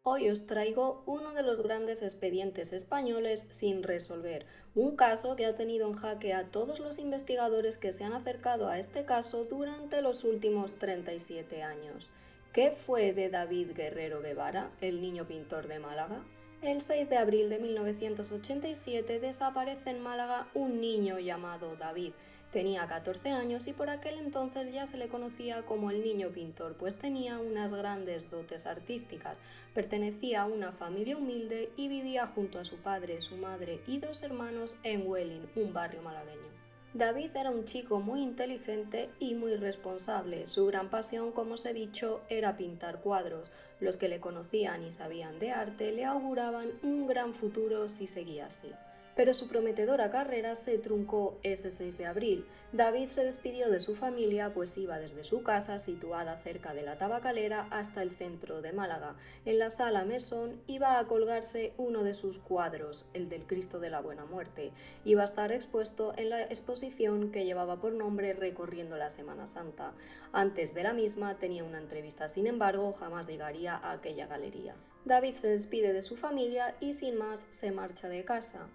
Hoy os traigo uno de los grandes expedientes españoles sin resolver, un caso que ha tenido en jaque a todos los investigadores que se han acercado a este caso durante los últimos 37 años. ¿Qué fue de David Guerrero Guevara, el niño pintor de Málaga? El 6 de abril de 1987 desaparece en Málaga un niño llamado David. Tenía 14 años y por aquel entonces ya se le conocía como el niño pintor, pues tenía unas grandes dotes artísticas. Pertenecía a una familia humilde y vivía junto a su padre, su madre y dos hermanos en Huelin, un barrio malagueño. David era un chico muy inteligente y muy responsable. Su gran pasión, como os he dicho, era pintar cuadros. Los que le conocían y sabían de arte le auguraban un gran futuro si seguía así. Pero su prometedora carrera se truncó ese 6 de abril. David se despidió de su familia, pues iba desde su casa, situada cerca de la Tabacalera, hasta el centro de Málaga. En la sala Mesón iba a colgarse uno de sus cuadros, el del Cristo de la Buena Muerte. Iba a estar expuesto en la exposición que llevaba por nombre Recorriendo la Semana Santa. Antes de la misma tenía una entrevista, sin embargo, jamás llegaría a aquella galería. David se despide de su familia y sin más se marcha de casa.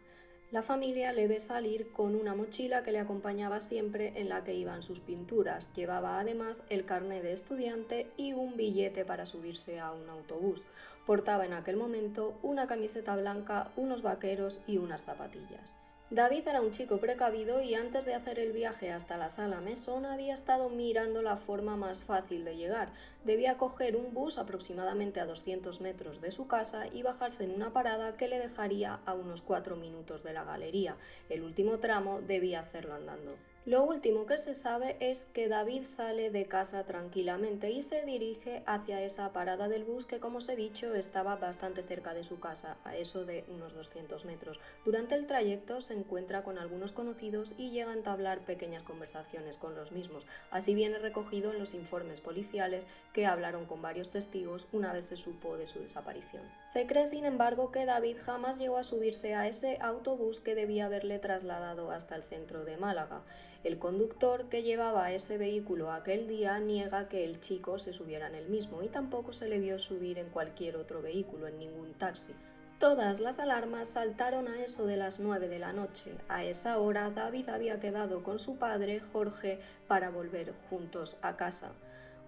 La familia le ve salir con una mochila que le acompañaba siempre en la que iban sus pinturas. Llevaba además el carné de estudiante y un billete para subirse a un autobús. Portaba en aquel momento una camiseta blanca, unos vaqueros y unas zapatillas. David era un chico precavido y antes de hacer el viaje hasta la sala Mesón había estado mirando la forma más fácil de llegar. Debía coger un bus aproximadamente a 200 metros de su casa y bajarse en una parada que le dejaría a unos 4 minutos de la galería. El último tramo debía hacerlo andando. Lo último que se sabe es que David sale de casa tranquilamente y se dirige hacia esa parada del bus que, como os he dicho, estaba bastante cerca de su casa, a eso de unos 200 metros. Durante el trayecto se encuentra con algunos conocidos y llega a entablar pequeñas conversaciones con los mismos. Así viene recogido en los informes policiales que hablaron con varios testigos una vez se supo de su desaparición. Se cree, sin embargo, que David jamás llegó a subirse a ese autobús que debía haberle trasladado hasta el centro de Málaga. El conductor que llevaba ese vehículo aquel día niega que el chico se subiera en el mismo y tampoco se le vio subir en cualquier otro vehículo, en ningún taxi. Todas las alarmas saltaron a eso de las 9 de la noche. A esa hora David había quedado con su padre, Jorge, para volver juntos a casa.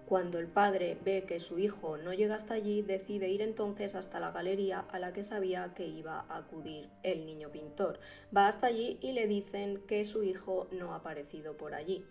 Cuando el padre ve que su hijo no llega hasta allí, decide ir entonces hasta la galería a la que sabía que iba a acudir el niño pintor. Va hasta allí y le dicen que su hijo no ha aparecido por allí.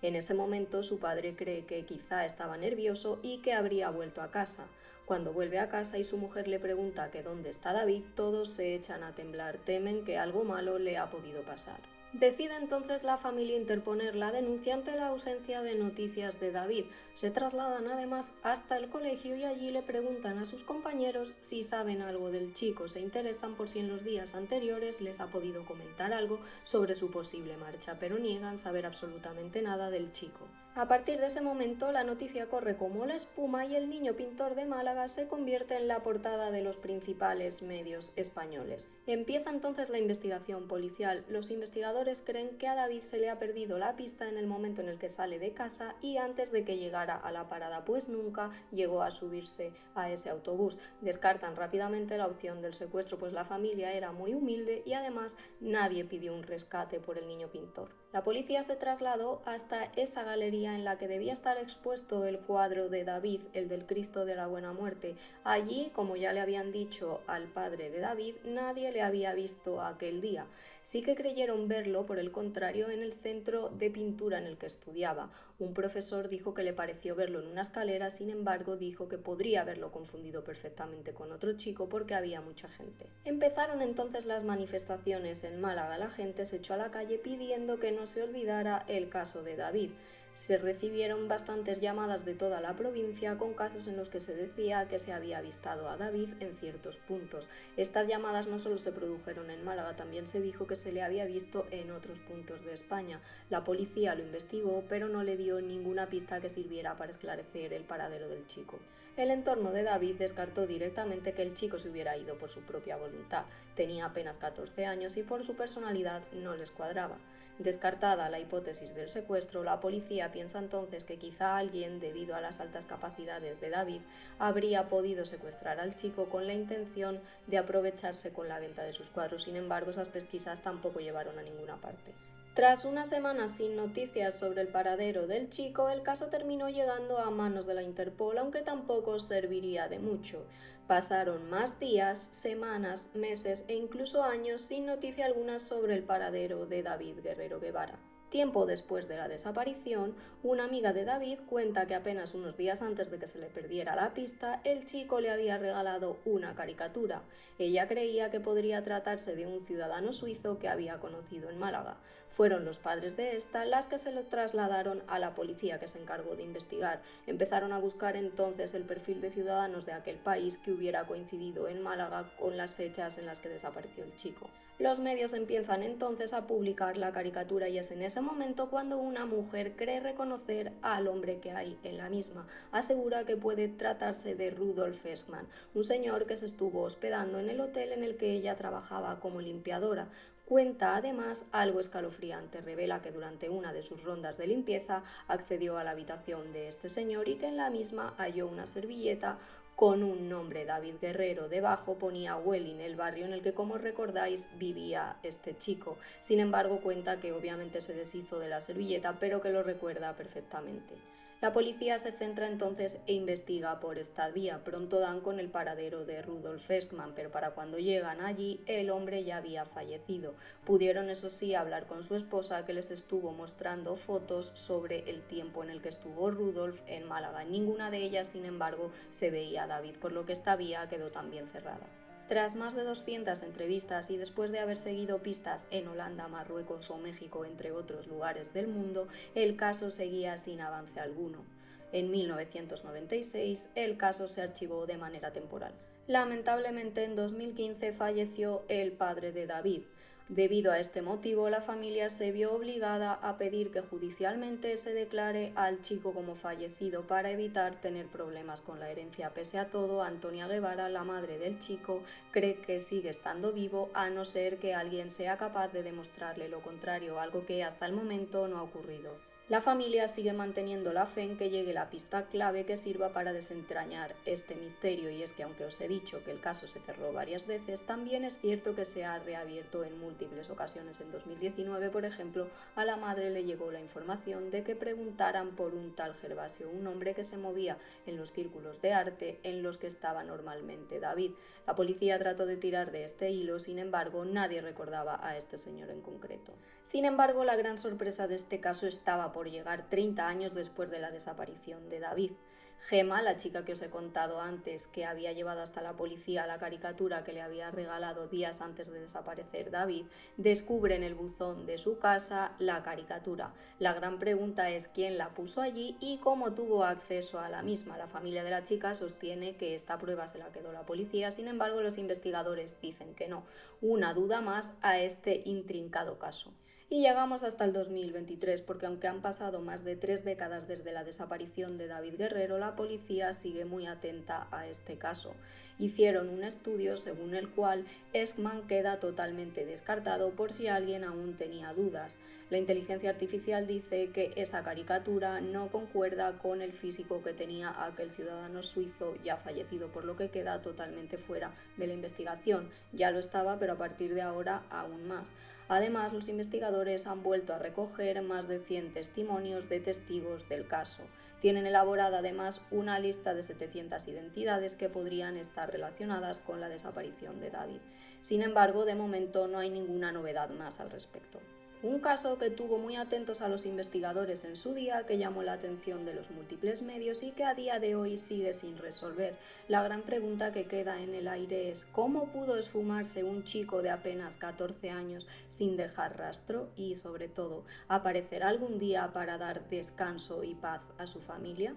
En ese momento su padre cree que quizá estaba nervioso y que habría vuelto a casa. Cuando vuelve a casa y su mujer le pregunta que dónde está David, todos se echan a temblar, temen que algo malo le ha podido pasar. Decide entonces la familia interponer la denuncia ante la ausencia de noticias de David. Se trasladan además hasta el colegio y allí le preguntan a sus compañeros si saben algo del chico. Se interesan por si en los días anteriores les ha podido comentar algo sobre su posible marcha, pero niegan saber absolutamente nada del chico. A partir de ese momento la noticia corre como la espuma y el niño pintor de Málaga se convierte en la portada de los principales medios españoles. Empieza entonces la investigación policial. Los investigadores creen que a David se le ha perdido la pista en el momento en el que sale de casa y antes de que llegara a la parada, pues nunca llegó a subirse a ese autobús. Descartan rápidamente la opción del secuestro, pues la familia era muy humilde y además nadie pidió un rescate por el niño pintor. La policía se trasladó hasta esa galería en la que debía estar expuesto el cuadro de David, el del Cristo de la Buena Muerte. Allí, como ya le habían dicho al padre de David, nadie le había visto aquel día. Sí que creyeron verlo, por el contrario, en el centro de pintura en el que estudiaba. Un profesor dijo que le pareció verlo en una escalera, sin embargo, dijo que podría haberlo confundido perfectamente con otro chico porque había mucha gente. Empezaron entonces las manifestaciones en Málaga. La gente se echó a la calle pidiendo que no se olvidara el caso de David. Se recibieron bastantes llamadas de toda la provincia con casos en los que se decía que se había avistado a David en ciertos puntos. Estas llamadas no solo se produjeron en Málaga, también se dijo que se le había visto en otros puntos de España. La policía lo investigó, pero no le dio ninguna pista que sirviera para esclarecer el paradero del chico. El entorno de David descartó directamente que el chico se hubiera ido por su propia voluntad. Tenía apenas 14 años y por su personalidad no les cuadraba. Descartada la hipótesis del secuestro, la policía policía piensa entonces que quizá alguien, debido a las altas capacidades de David, habría podido secuestrar al chico con la intención de aprovecharse con la venta de sus cuadros. Sin embargo, esas pesquisas tampoco llevaron a ninguna parte. Tras unas semanas sin noticias sobre el paradero del chico, el caso terminó llegando a manos de la Interpol, aunque tampoco serviría de mucho. Pasaron más días, semanas, meses e incluso años sin noticia alguna sobre el paradero de David Guerrero Guevara. Tiempo después de la desaparición, una amiga de David cuenta que apenas unos días antes de que se le perdiera la pista, el chico le había regalado una caricatura. Ella creía que podría tratarse de un ciudadano suizo que había conocido en Málaga. Fueron los padres de esta las que se lo trasladaron a la policía, que se encargó de investigar. Empezaron a buscar entonces el perfil de ciudadanos de aquel país que hubiera coincidido en Málaga con las fechas en las que desapareció el chico. Los medios empiezan entonces a publicar la caricatura y es en ese momento cuando una mujer cree reconocer al hombre que hay en la misma. Asegura que puede tratarse de Rudolf Fessmann, un señor que se estuvo hospedando en el hotel en el que ella trabajaba como limpiadora. Cuenta además algo escalofriante, revela que durante una de sus rondas de limpieza accedió a la habitación de este señor y que en la misma halló una servilleta con un nombre, David Guerrero. Debajo ponía Welling, el barrio en el que, como recordáis, vivía este chico. Sin embargo, cuenta que obviamente se deshizo de la servilleta, pero que lo recuerda perfectamente. La policía se centra entonces e investiga por esta vía. Pronto dan con el paradero de Rudolf Fessmann, pero para cuando llegan allí el hombre ya había fallecido. Pudieron, eso sí, hablar con su esposa, que les estuvo mostrando fotos sobre el tiempo en el que estuvo Rudolf en Málaga. En ninguna de ellas, sin embargo, se veía a David, por lo que esta vía quedó también cerrada. Tras más de 200 entrevistas y después de haber seguido pistas en Holanda, Marruecos o México, entre otros lugares del mundo, el caso seguía sin avance alguno. En 1996, el caso se archivó de manera temporal. Lamentablemente, en 2015 falleció el padre de David. Debido a este motivo, la familia se vio obligada a pedir que judicialmente se declare al chico como fallecido para evitar tener problemas con la herencia. Pese a todo, Antonia Guevara, la madre del chico, cree que sigue estando vivo, a no ser que alguien sea capaz de demostrarle lo contrario, algo que hasta el momento no ha ocurrido. La familia sigue manteniendo la fe en que llegue la pista clave que sirva para desentrañar este misterio, y es que, aunque os he dicho que el caso se cerró varias veces, también es cierto que se ha reabierto en múltiples ocasiones. En 2019, por ejemplo, a la madre le llegó la información de que preguntaran por un tal Gervasio, un hombre que se movía en los círculos de arte en los que estaba normalmente David. La policía trató de tirar de este hilo, sin embargo, nadie recordaba a este señor en concreto. Sin embargo, la gran sorpresa de este caso estaba por llegar 30 años después de la desaparición de David. Gemma, la chica que os he contado antes, que había llevado hasta la policía la caricatura que le había regalado días antes de desaparecer David, descubre en el buzón de su casa la caricatura. La gran pregunta es quién la puso allí y cómo tuvo acceso a la misma. La familia de la chica sostiene que esta prueba se la quedó la policía, sin embargo los investigadores dicen que no. Una duda más a este intrincado caso. Y llegamos hasta el 2023, porque aunque han pasado más de 3 décadas desde la desaparición de David Guerrero, la policía sigue muy atenta a este caso. Hicieron un estudio según el cual Fessmann queda totalmente descartado por si alguien aún tenía dudas. La inteligencia artificial dice que esa caricatura no concuerda con el físico que tenía aquel ciudadano suizo ya fallecido, por lo que queda totalmente fuera de la investigación. Ya lo estaba, pero a partir de ahora aún más. Además, los investigadores han vuelto a recoger más de 100 testimonios de testigos del caso. Tienen elaborada además una lista de 700 identidades que podrían estar relacionadas con la desaparición de David. Sin embargo, de momento no hay ninguna novedad más al respecto. Un caso que tuvo muy atentos a los investigadores en su día, que llamó la atención de los múltiples medios y que a día de hoy sigue sin resolver. La gran pregunta que queda en el aire es ¿cómo pudo esfumarse un chico de apenas 14 años sin dejar rastro? Y, sobre todo, ¿aparecerá algún día para dar descanso y paz a su familia?